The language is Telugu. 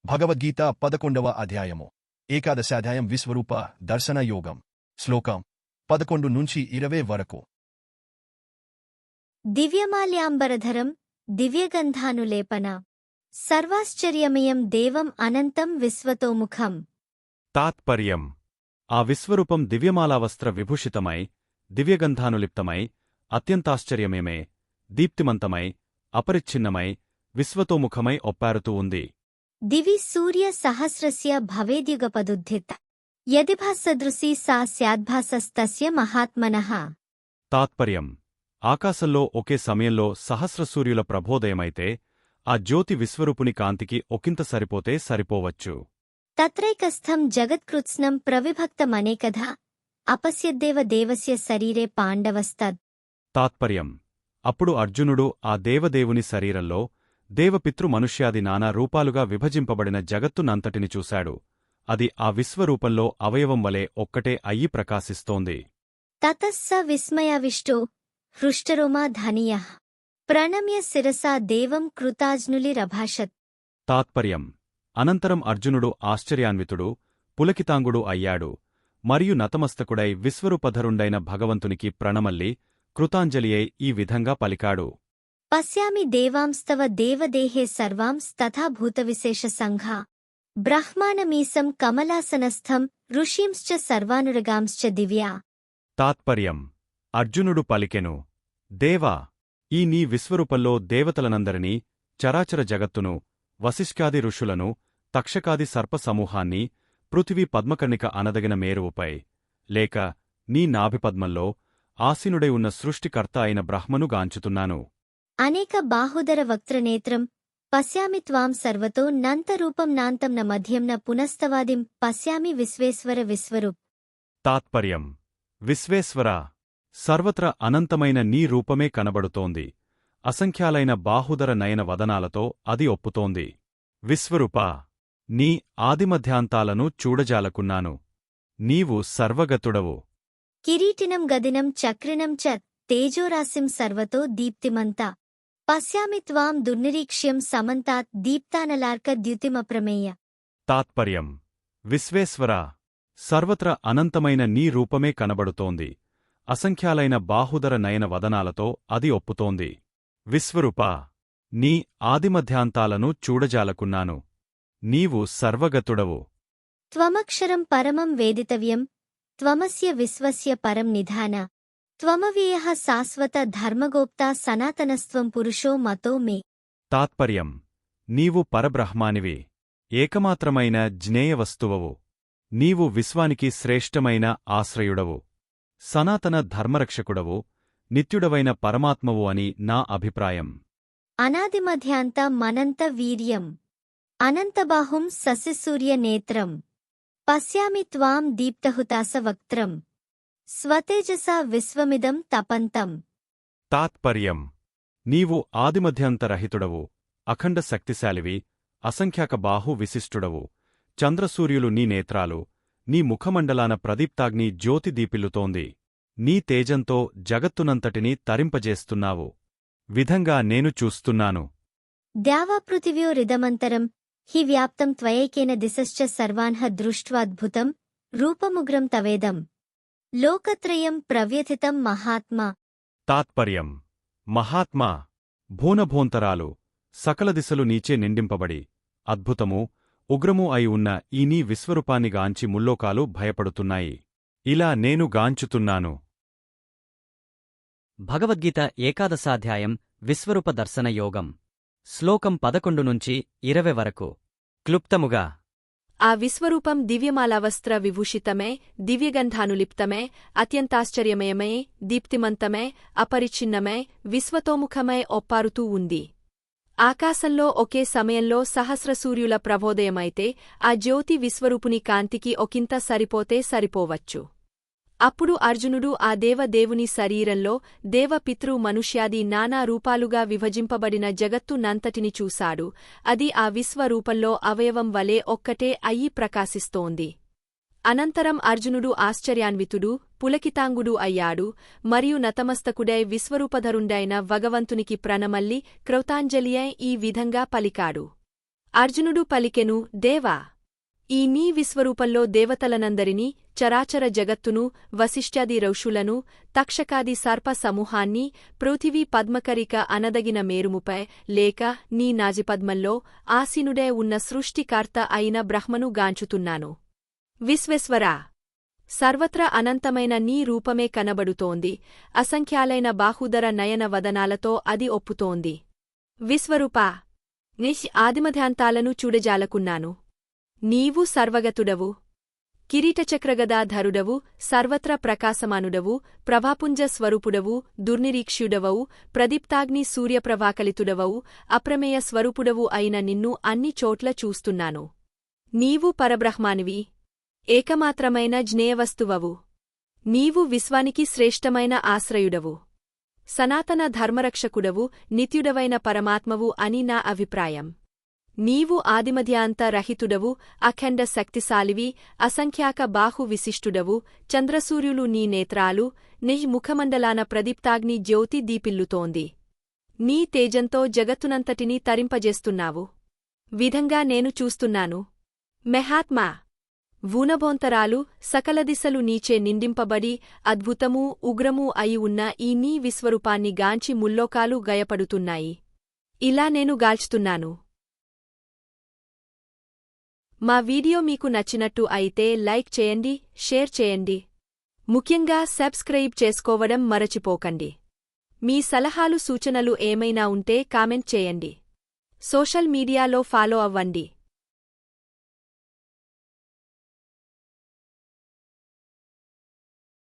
భగవద్గీత 11వ అధ్యాయము ఏకాదశాధ్యాయం విశ్వరూప దర్శన యోగం శ్లోకం 11 నుంచి 20 వరకు. దివ్యమాల్యాంబరధరం దివ్యగంధానులేపన సర్వాశ్చర్యమయం దేవం అనంతం విశ్వతోముఖం. తాత్పర్యం ఆ విశ్వరూపం దివ్యమాలావస్త్ర విభూషితమై దివ్యగంధానులిప్తమై అత్యంతాశ్చర్యమేమే దీప్తిమంతమై అపరిచ్ఛిన్నమై విశ్వతోముఖమై ఒప్పారుతూ ఉంది. దివి సూర్య సహస్రస్య భవేద్యుగపదుద్ధిత యదిభాసదృశీ సా స్యాద్భాసస్తస్య మహాత్మనః. తాత్పర్యం ఆకాశంలో ఒకే సమయంలో సహస్రసూర్యుల ప్రభోదయమైతే ఆ జ్యోతి విశ్వరూపుని కాంతికి ఒకంత సరిపోతే సరిపోవచ్చు. తత్రైకస్థం జగత్కృత్స్నం ప్రవిభక్తమనేకధా అపశ్యద్దేవ దేవస్య శరీరే పాండవస్తద్. తాత్పర్యం అప్పుడు అర్జునుడు ఆ దేవదేవుని శరీరంలో దేవపితృ మనుష్యాది నానా రూపాలుగా విభజింపబడిన జగత్తునంతటిని చూశాడు. అది ఆ విశ్వరూపంలో అవయవం వలె ఒక్కటే అయ్యి ప్రకాశిస్తోంది. తతః స విస్మయావిష్టో హృష్టరోమా ధనియః ప్రణమ్య శిరసా దేవం కృతాజ్ఞులిరభాషత్. తాత్పర్యం అనంతరం అర్జునుడు ఆశ్చర్యాన్వితుడు పులకితాంగుడు అయ్యాడు మరియు నతమస్తకుడై విశ్వరూపధరుండైన భగవంతునికి ప్రణమల్లి కృతాంజలియై ఈ విధంగా పలికాడు. పశ్యామి దేవాంస్తవ దేవదేహే సర్వాంస్తథా భూతవిశేషసంఘా బ్రహ్మాణమీశం కమలాసనస్థం ఋషీంశ్చ సర్వానురగాంశ్చ దివ్యా. తాత్పర్యం అర్జునుడు పలికెను, దేవా, ఈ నీ విశ్వరూపంలో దేవతలనందరినీ, చరాచర జగత్తును, వశిష్ఠాది ఋషులను, తక్షకాది సర్పసమూహాన్ని, పృథివీ పద్మకర్ణిక అనదగిన మేరువుపై, లేక నీ నాభిపద్మంలో ఆసీనుడై ఉన్న సృష్టికర్త అయిన బ్రహ్మను గాంచుతున్నాను. అనేక బాహుదర వక్త్రనేత్రం పశ్యామి త్వాం సర్వతో నంతరూపం నాంతం న మధ్యం న పునస్తవాదిం పశ్యామి విశ్వేశ్వర విశ్వరూప్. తాత్పర్యం విశ్వేశ్వరా, సర్వత్ర అనంతమైన నీ రూపమే కనబడుతోంది. అసంఖ్యాలైన బాహుదర నయన వదనాలతో అది ఒప్పుతోంది. విశ్వరూపా, నీ ఆదిమధ్యాంతాలను చూడజాలకున్నాను. నీవు సర్వగతుడవు. కిరీటినం గదినం చక్రిణం చ తేజోరాశిం సర్వతో దీప్తిమంతా పశ్యామి త్వాం దుర్నిరీక్ష్యం సమంతాత్ దీప్తానలార్క ద్యుతిమప్రమేయ. తాత్పర్యం విశ్వేశ్వరా, సర్వత్ర అనంతమైన నీ రూపమే కనబడుతోంది. అసంఖ్యాలైన బాహుదర నయన వదనాలతో అది ఒప్పుతోంది. విశ్వరూపా, నీ ఆదిమధ్యాంతాలను చూడజాలకున్నాను. నీవు సర్వగతుడవు. త్వమక్షరం పరమం వేదితవ్యం త్వమస్య విశ్వస్య పరం నిధాన త్వమవ్యయః శాశ్వత ధర్మగోప్తా సనాతనస్త్వం పురుషో మతో మే. తాత్పర్యం నీవు పరబ్రహ్మానివి, ఏకమాత్రమైన జ్ఞేయవస్తువవు. నీవు విశ్వానికి శ్రేష్టమైన ఆశ్రయుడవు, సనాతన ధర్మరక్షకుడవు, నిత్యుడవైన పరమాత్మవు అని నా అభిప్రాయం. అనాదిమధ్యాంత మనంత వీర్యం అనంతబాహుం సస్యసూర్యనేత్రం పశ్యామి త్వాం దీప్తహుతాస వక్త్రం స్వతేజసా విశ్వమిదం తపంతం. తాత్పర్యం నీవు ఆదిమధ్యంతరహితుడవు, అఖండ శక్తిశాలివి, అసంఖ్యాక బాహు విశిష్టుడవు. చంద్రసూర్యులు నీ నేత్రాలు, నీ ముఖమండలాన ప్రదీప్తాగ్ని జ్యోతి దీపిల్లుతోంది. నీ తేజంతో జగత్తునంతటినీ తరింపజేస్తున్నావు. విధంగా నేను చూస్తున్నాను. ద్యావాపృథివ్యోరిదమంతరం హి వ్యాప్తం త్వయైకేన దిశశ్చ సర్వాన్హ దృష్ట్వాద్భుతం రూపముగ్రం తవేదం లోకత్రయం ప్రవ్యథితం మహాత్మా. తాత్పర్యం మహాత్మా, భూనభోంతరాలు సకల దిశలు నీచే నిండింపబడి అద్భుతమూ ఉగ్రమూ అయి ఉన్న ఈ నీ విశ్వరూపాన్ని గాంచి ముల్లోకాలు భయపడుతున్నాయి. ఇలా నేను గాంచుతున్నాను. భగవద్గీత ఏకాదశాధ్యాయం విశ్వరూప దర్శన యోగం శ్లోకం 11 నుంచి 20 వరకు. క్లుప్తముగా ఆ విశ్వరూపం దివ్యమాలావస్త్ర విభూషితమే దివ్యగంధానులిప్తమే అత్యంతాశ్చర్యమయమే దీప్తిమంతమే అపరిచ్ఛిన్నమే విశ్వతోముఖమై ఒప్పారుతూ ఉంది. ఆకాశంలో ఒకే సమయంలో సహస్రసూర్యుల ప్రభోదయమైతే ఆ జ్యోతి విశ్వరూపుని కాంతికి ఒకంత సరిపోతే సరిపోవచ్చు. అప్పుడు అర్జునుడు ఆ దేవదేవుని శరీరంలో దేవపితృ మనుష్యాది నానా రూపాలుగా విభజింపబడిన జగత్తు నంతటిని చూశాడు. అది ఆ విశ్వరూపంలో అవయవం వలె ఒక్కటే అయ్యి ప్రకాశిస్తోంది. అనంతరం అర్జునుడు ఆశ్చర్యాన్వితుడు పులకితాంగుడు అయ్యాడు మరియు నతమస్తకుడై విశ్వరూపధరుండైన భగవంతునికి ప్రణమల్లి కృతాంజలియై ఈ విధంగా పలికాడు. అర్జునుడు పలికెను, దేవా! ఈ నీ విశ్వరూపంలో దేవతలనందరినీ, చరాచర జగత్తును, వశిష్ఠ్యాది ఋషులను, తక్షకాది సర్ప సమూహాన్ని, పృథివీ పద్మకరిక అనదగిన మేరుముపై లేక నీ నాజిపద్మంలో ఆసీనుడే ఉన్న సృష్టికర్త అయిన బ్రహ్మను గాంచుతున్నాను. విశ్వేశ్వరా! సర్వత్రా అనంతమైన నీ రూపమే కనబడుతోంది. అసంఖ్యాలైన బాహుదర నయన వదనాలతో అది ఒప్పుతోంది. విశ్వరూపా! ఆదిమధ్యాంతాలను చూడజాలకున్నాను. నీవు సర్వగతుడవు, కిరీటచక్రగదాధరుడవు, సర్వత్ర ప్రకాశమానుడవు, ప్రభాపుంజ స్వరూపుడవు, దుర్నిరీక్ష్యుడవవు, ప్రదీప్తాగ్ని సూర్యప్రభాకలితుడవవు, అప్రమేయ స్వరూపుడవు అయిన నిన్ను అన్ని చోట్ల చూస్తున్నాను. నీవు పరబ్రహ్మానివి, ఏకమాత్రమైన జ్ఞేయవస్తువవు. నీవు విశ్వానికి శ్రేష్టమైన ఆశ్రయుడవు, సనాతన ధర్మరక్షకుడవు, నిత్యుడవైన పరమాత్మవు అని నా అభిప్రాయం. నీవు ఆదిమధ్యాంత రహితుడవు, అఖండ శక్తిశాలివి, అసంఖ్యాక బాహు విశిష్టుడవు, చంద్రసూర్యులు నీ నేత్రాలు, నీ ముఖమండలాన ప్రదీప్తాగ్ని జ్యోతి దీపిల్లుతోంది. నీ తేజంతో జగత్తునంతటినీ తరింపజేస్తున్నావు. విధంగా నేను చూస్తున్నాను. మెహాత్మా! వూనభోంతరాలు సకల దిశలు నీచే నిండింపబడి అద్భుతమూ ఉగ్రమూ అయి ఉన్న ఈ నీ విశ్వరూపాన్ని గాంచి ముల్లోకాలు గయపడుతున్నాయి. ఇలా నేను గాల్చుతున్నాను. మా వీడియో మీకు నచ్చినట్టు అయితే లైక్ చేయండి, షేర్ చేయండి. ముఖ్యంగా సబ్స్క్రైబ్ చేసుకోవడం మరచిపోకండి. మీ సలహాలు సూచనలు ఏమైనా ఉంటే కామెంట్ చేయండి. సోషల్ మీడియాలో ఫాలో అవ్వండి.